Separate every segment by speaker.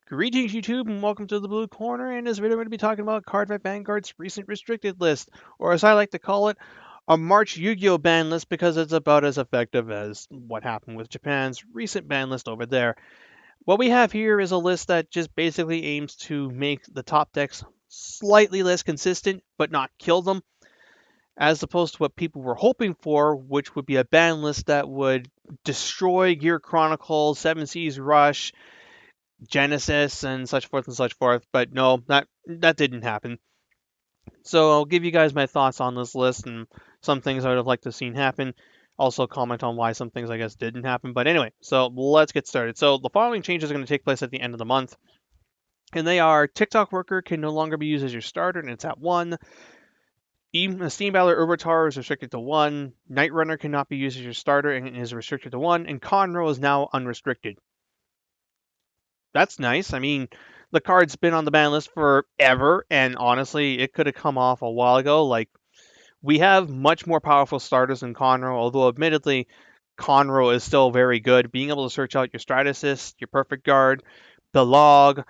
Speaker 1: Greetings YouTube and welcome to the Blue Corner. In this video we're going to be talking about Cardfight Vanguard's recent restricted list, or as I like to call it, a March Yu-Gi-Oh ban list because it's about as effective as what happened with Japan's recent ban list over there. What we have here is a list that just basically aims to make the top decks slightly less consistent but not kill them, as opposed to what people were hoping for, which would be a ban list that would destroy Gear Chronicle, Seven Seas Rush, Genesis and such forth and such forth. But no, that didn't happen. So I'll give you guys my thoughts on this list and some things I would have liked to have seen happen. Also comment on why some things I guess didn't happen. But anyway, so let's get started. So the following changes are going to take place at the end of the month. And they are TikTok Worker can no longer be used as your starter, and it's at 1. Steam Battler Urvatar is restricted to 1. Night Runner cannot be used as your starter and is restricted to 1. And Conroe is now unrestricted. That's nice. I mean, the card's been on the ban list forever, and honestly, it could have come off a while ago. Like, we have much more powerful starters than Conroe, although admittedly, Conroe is still very good. Being able to search out your Strategist, your Perfect Guard, the Log,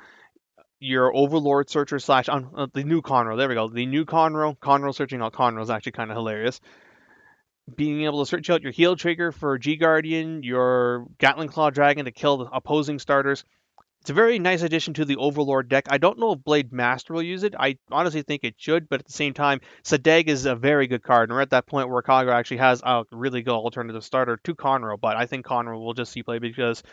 Speaker 1: your Overlord Searcher slash the new Conroe. There we go. The new Conroe searching out Conroe is actually kind of hilarious. Being able to search out your Heal Trigger for G Guardian, your Gatling Claw Dragon to kill the opposing starters. It's a very nice addition to the Overlord deck. I don't know if Blade Master will use it. I honestly think it should, but at the same time, Sadeg is a very good card, and we're at that point where Kagura actually has a really good alternative starter to Conroe, but I think Conroe will just see play because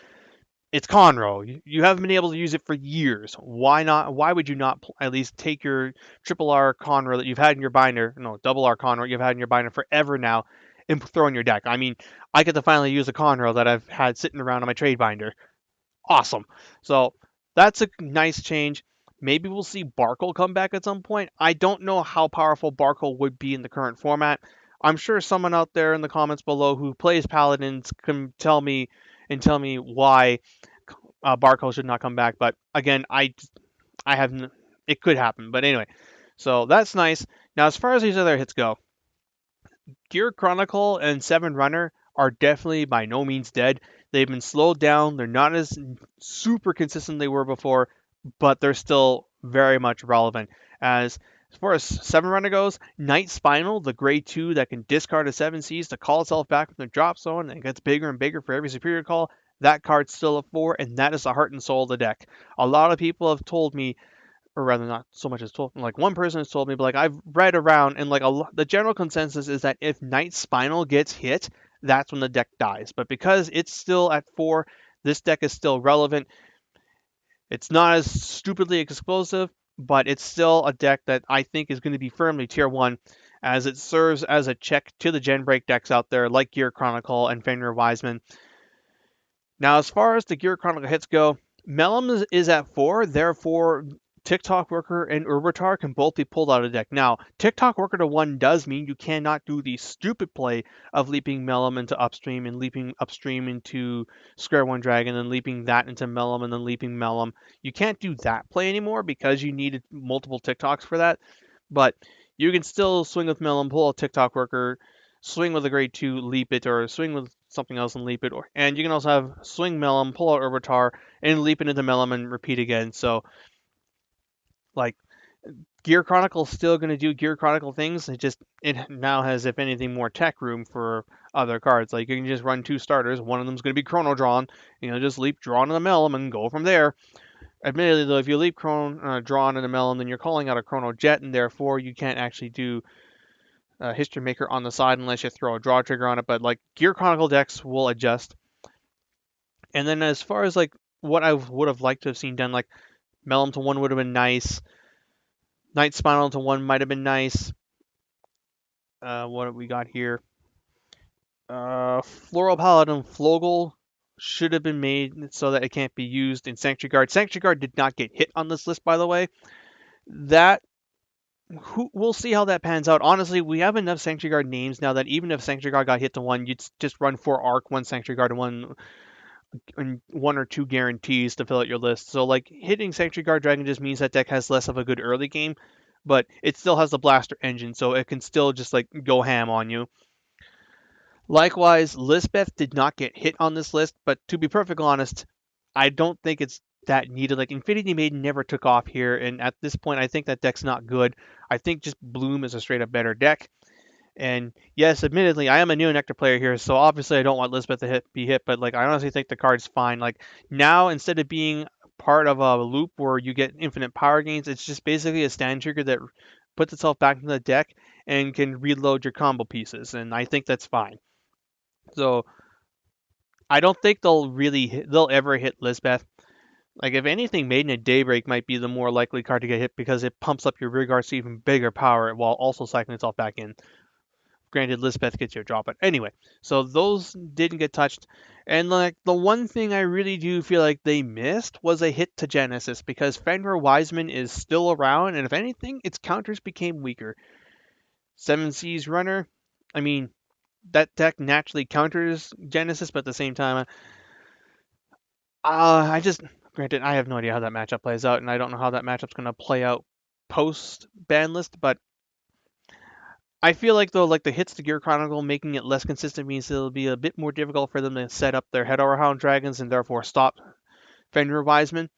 Speaker 1: it's Conroe. You haven't been able to use it for years. Why not? Why would you not at least take your triple R Conroe that you've had in your binder, no, double R Conroe you've had in your binder forever now, and throw in your deck? I mean, I get to finally use a Conroe that I've had sitting around on my trade binder. Awesome. So that's a nice change. Maybe we'll see Barkle come back at some point. I don't know how powerful Barkle would be in the current format. I'm sure someone out there in the comments below who plays Paladins can tell me why Barkle should not come back. But again, I have it could happen. But anyway, so that's nice. Now as far as these other hits go, Gear Chronicle and Seven Runner are definitely by no means dead. They've been slowed down. They're not as super consistent they were before, but they're still very much relevant. As far as Seven Runner goes, Night Spinal, the grade 2 that can discard a 7 Cs to call itself back from the drop zone and gets bigger and bigger for every superior call, that card's still a 4, and that is the heart and soul of the deck. A lot of people have told me, or rather not so much as told, like one person has told me, but like I've read around, and like the general consensus is that if Night Spinal gets hit, that's when the deck dies. But because it's still at 4, this deck is still relevant. It's not as stupidly explosive, but it's still a deck that I think is going to be firmly tier 1, as it serves as a check to the gen break decks out there like Gear Chronicle and Fenrir Wiseman. Now, as far as the Gear Chronicle hits go, Mellum is at 4, therefore TikTok Worker and Urvatar can both be pulled out of the deck. Now, TikTok Worker to 1 does mean you cannot do the stupid play of leaping Mellum into upstream and leaping upstream into Square 1 Dragon and leaping that into Mellum and then leaping Mellum. You can't do that play anymore because you needed multiple TikToks for that. But you can still swing with Mellum, pull a TikTok Worker, swing with a grade 2, leap it, or swing with something else and leap it. And you can also have swing Mellum, pull out Urvatar, and leap it into Mellum and repeat again. So like Gear Chronicle's still going to do Gear Chronicle things. It now has, if anything, more tech room for other cards. Like you can just run 2 starters. One of them's going to be Chrono Drawn. Just leap Drawn in the Mellum and go from there. Admittedly, though, if you leap Drawn in the Mellum, then you're calling out a Chrono Jet, and therefore you can't actually do History Maker on the side unless you throw a draw trigger on it. But like Gear Chronicle decks will adjust. And then as far as like what I would have liked to have seen done, like Mellum to 1 would have been nice. Night Spinal to 1 might have been nice. What have we got here? Floral Paladin Flogel should have been made so that it can't be used in Sanctuary Guard. Sanctuary Guard did not get hit on this list, by the way. We'll see how that pans out. Honestly, we have enough Sanctuary Guard names now that even if Sanctuary Guard got hit to 1, you'd just run 4 Arc, 1 Sanctuary Guard, and 1 or 2 guarantees to fill out your list. So like hitting Sanctuary Guard Dragon just means that deck has less of a good early game, but it still has the blaster engine, so it can still just like go ham on you. Likewise, Lisbeth did not get hit on this list, but to be perfectly honest, I don't think it's that needed. Like Infinity Maiden never took off here, and at this point, I think that deck's not good. I think just Bloom is a straight up better deck. And yes, admittedly, I am a Neo Nectar player here, so obviously I don't want Lisbeth to be hit. But like, I honestly think the card's fine. Like now, instead of being part of a loop where you get infinite power gains, it's just basically a stand trigger that puts itself back into the deck and can reload your combo pieces, and I think that's fine. So I don't think they'll ever hit Lisbeth. Like if anything, Maiden at Daybreak might be the more likely card to get hit because it pumps up your rear guards to even bigger power while also cycling itself back in. Granted, Lisbeth gets your draw, but anyway, so those didn't get touched. And like the one thing I really do feel like they missed was a hit to Genesis because Fenrir Wiseman is still around, and if anything, its counters became weaker. Seven Seas Runner, I mean, that deck naturally counters Genesis, but at the same time, I just granted I have no idea how that matchup plays out, and I don't know how that matchup's going to play out post ban list, but I feel like though, like the hits to Gear Chronicle making it less consistent means it'll be a bit more difficult for them to set up their Head Over Hound Dragons and therefore stop Fenrir Wiseman.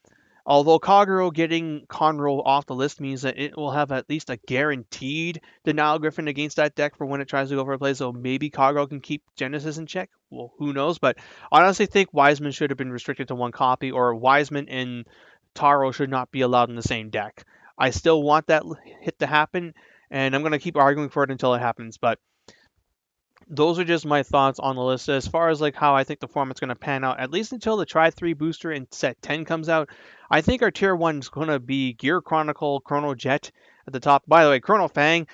Speaker 1: Although Kagero getting Conroe off the list means that it will have at least a guaranteed denial Griffin against that deck for when it tries to go for a play, so maybe Kagero can keep Genesis in check. Well, who knows? But I honestly think Wiseman should have been restricted to one copy, or Wiseman and Taro should not be allowed in the same deck. I still want that hit to happen, and I'm going to keep arguing for it until it happens, but those are just my thoughts on the list as far as like how I think the format's going to pan out, at least until the Try 3 booster in set 10 comes out. I think our tier 1 is going to be Gear Chronicle, Chrono Jet at the top. By the way, Chrono Fang,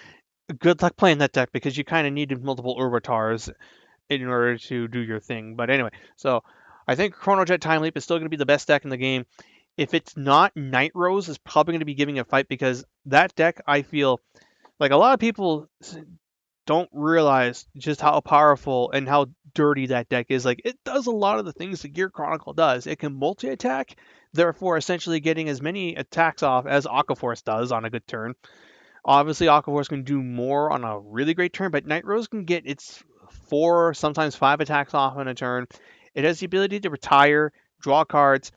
Speaker 1: good luck playing that deck because you kind of needed multiple Urbitars in order to do your thing. But anyway, so I think Chrono Jet Time Leap is still going to be the best deck in the game. If it's not, Night Rose is probably going to be giving a fight because that deck, I feel like a lot of people don't realize just how powerful and how dirty that deck is. Like it does a lot of the things the Gear Chronicle does. It can multi-attack, therefore essentially getting as many attacks off as Aquaforce does on a good turn. Obviously, Aquaforce can do more on a really great turn, but Night Rose can get its 4, sometimes 5 attacks off on a turn. It has the ability to retire, draw cards,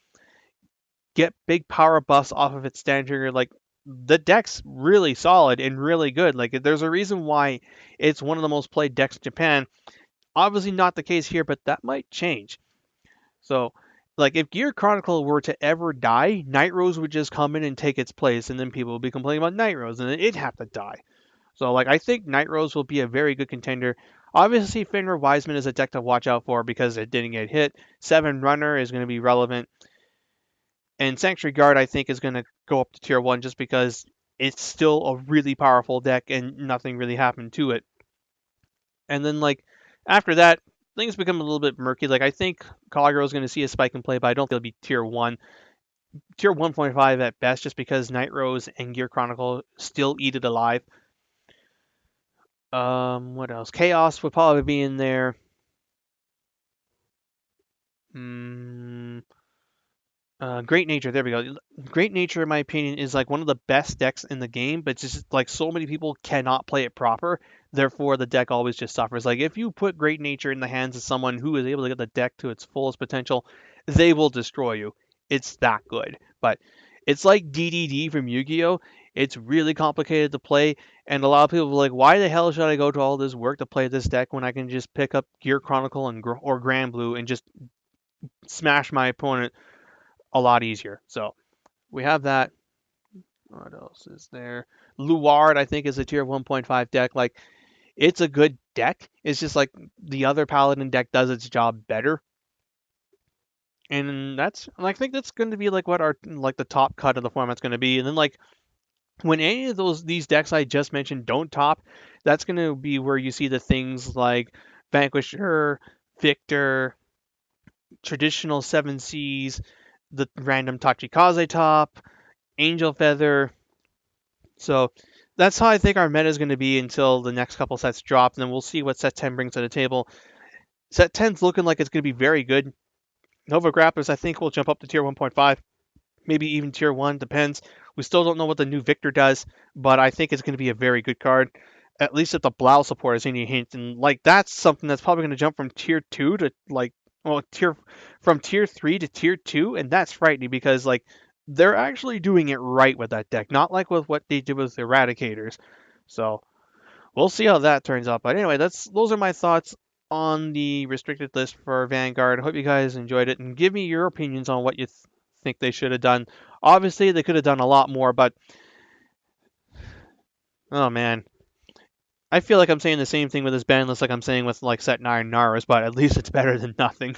Speaker 1: get big power buffs off of its stand trigger. Like the deck's really solid and really good. Like there's a reason why it's one of the most played decks in Japan. Obviously not the case here, but that might change. So like if Gear Chronicle were to ever die, Night Rose would just come in and take its place, and then people would be complaining about Night Rose, and then it'd have to die. So like I think Night Rose will be a very good contender. Obviously, Fenrir Wiseman is a deck to watch out for because it didn't get hit. Seven Runner is going to be relevant. And Sanctuary Guard, I think, is going to go up to tier 1 just because it's still a really powerful deck and nothing really happened to it. And then, like, after that, things become a little bit murky. Like, I think Kagero is going to see a spike in play, but I don't think it'll be tier 1. Tier 1.5 at best, just because Night Rose and Gear Chronicle still eat it alive. What else? Chaos would probably be in there. Great Nature, there we go. Great Nature, in my opinion, is like one of the best decks in the game, but just like so many people cannot play it proper. Therefore, the deck always just suffers. Like if you put Great Nature in the hands of someone who is able to get the deck to its fullest potential, they will destroy you. It's that good. But it's like DDD from Yu-Gi-Oh! It's really complicated to play, and a lot of people are like, why the hell should I go to all this work to play this deck when I can just pick up Gear Chronicle or Grand Blue and just smash my opponent a lot easier. So we have that. What else is there? Luard, I think, is a tier 1.5 deck. Like, it's a good deck. It's just like the other Paladin deck does its job better. And I think that's going to be like what our like the top cut of the format's going to be. And then like when any of these decks I just mentioned don't top, that's going to be where you see the things like Vanquisher, Victor, traditional 7 Cs, the random Tachikaze top, Angel Feather. So that's how I think our meta is going to be until the next couple sets drop, and then we'll see what set 10 brings to the table. Set 10's looking like it's going to be very good. Nova Grapplers, I think, will jump up to tier 1.5, maybe even tier 1, depends. We still don't know what the new Victor does, but I think it's going to be a very good card. At least if the Blau support is any hint, and like that's something that's probably going to jump from tier 2 to like well, tier 3 to tier 2, and that's frightening because like they're actually doing it right with that deck, not like with what they did with Eradicators. So we'll see how that turns out. But anyway, those are my thoughts on the restricted list for Vanguard. I hope you guys enjoyed it and give me your opinions on what you think they should have done. Obviously, they could have done a lot more, but oh man, I feel like I'm saying the same thing with this ban list like I'm saying with like set 9 Naras, but at least it's better than nothing.